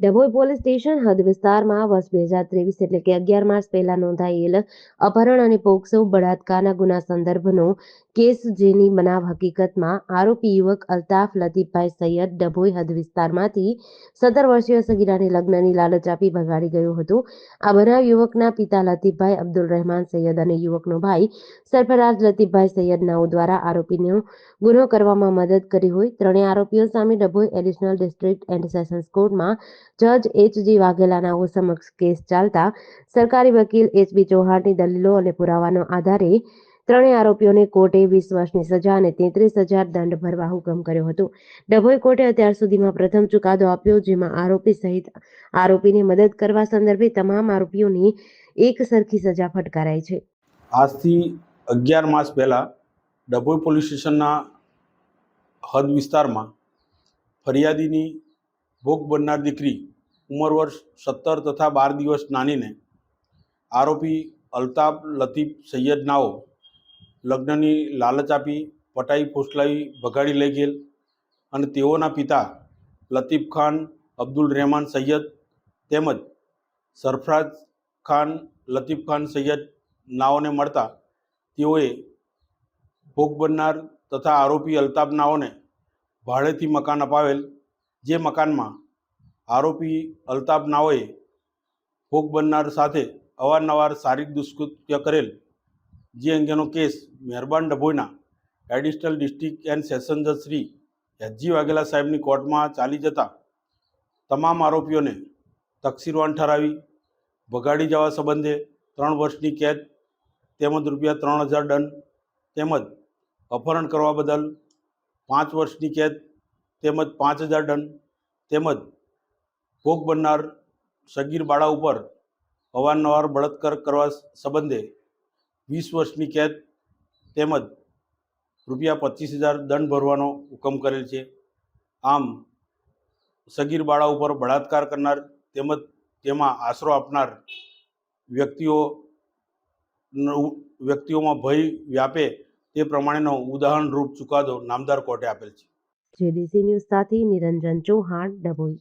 Dabhoi police station હદ વિસ્તારમાં વર્ષ 2023 એટલે કે 11 માર્ચ પહેલા નોંધાયેલ અપહરણ અને પોક્સો બળાત્કારના ગુના સંદર્ભનો કેસ જેની બનાવ હકીકતમાં આરોપી યુવક અલ્તાફ લતીફભાઈ સૈયદ ડભોઈ હદ વિસ્તારમાંથી 17 વર્ષીય સગીરાને લગ્નની લાલચ આપી ભગાડી ગયો હતો. આ બનાવ યુવકના પિતા લતીફભાઈ અબ્દુલ રહેમાન સૈયદ અને યુવકનો ભાઈ સરફરાઝ લતીફભાઈ સૈયદ નાઓ દ્વારા આરોપીનો ગુનો કરવામાં મદદ કરી હોય. ત્રણેય આરોપીઓ સામે Dabhoi additional district and sessions કોર્ટમાં જજ એચ.જી. વાઘેલાનાઓ સમક્ષ કેસ ચાલતા સરકારી વકીલ એચ.બી. ચૌહાણની દલીલો અને પુરાવાના આધારે ત્રણેય આરોપીઓને કોર્ટે 20 વર્ષની સજા અને 33,000 દંડ ભરવા હુકમ કર્યો હતો. ડભોઈ કોર્ટે અત્યાર સુધીમાં પ્રથમ ચુકાદો આપ્યો, જેમાં આરોપી સહિત આરોપીને મદદ કરવા સંદર્ભે તમામ આરોપીઓની એક સરખી સજા ફટકારાઈ છે. આજથી 11 માસ પહેલાં ડભોઈ પોલીસ સ્ટેશનના હદ વિસ્તારમાં ફરિયાદીની ભોગ બનનાર દીકરી ઉંમર વર્ષ 17 તથા 12 દિવસ નાનીને આરોપી અલ્તાફ લતીફ સૈયદ નાઓ લગ્નની લાલચ આપી પટાઈ ફોસલાવી ભગાડી લઈ ગયેલ અને તેઓના પિતા લતીફ ખાન અબ્દુલ રહેમાન સૈયદ તેમજ સરફરાઝ ખાન લતીફ ખાન સૈયદ નાઓને મળતા તેઓએ ભોગ બનનાર તથા આરોપી અલ્તાફ નાઓને ભાડેથી મકાન અપાવેલ, જે મકાનમાં આરોપી અલ્તાફ નાઓએ ભોગ બનનાર સાથે અવારનવાર શારીરિક દુષ્કૃત્ય કરેલ, જે અંગેનો કેસ મહેરબાન ડભોઈના એડિશનલ ડિસ્ટ્રિક્ટ એન્ડ સેશન જજ શ્રી એચ.જી. વાઘેલા સાહેબની કોર્ટમાં ચાલી જતા તમામ આરોપીઓને તકસીરવાન ઠરાવી ભગાડી જવા સંબંધે 3 વર્ષની કેદ તેમજ ₹3,000 દંડ તેમજ અપહરણ કરવા બદલ 5 વર્ષની કેદ તેમજ 5,000 દંડ તેમજ ભોગ બનનાર સગીર બાળા ઉપર અવારનવાર બળાત્કાર કરવા સંબંધે 20 વર્ષની કેદ તેમજ ₹25,000 દંડ ભરવાનો હુકમ કરેલ છે. આમ સગીર બાળા ઉપર બળાત્કાર કરનાર તેમજ તેમાં આશરો આપનાર વ્યક્તિઓમાં ભય વ્યાપે તે પ્રમાણેનો ઉદાહરણરૂપ ચુકાદો નામદાર કોર્ટે આપેલ છે. જેડીસી ન્યૂઝ સાથે નિરંજન ચૌહાણ, ડભોઈ.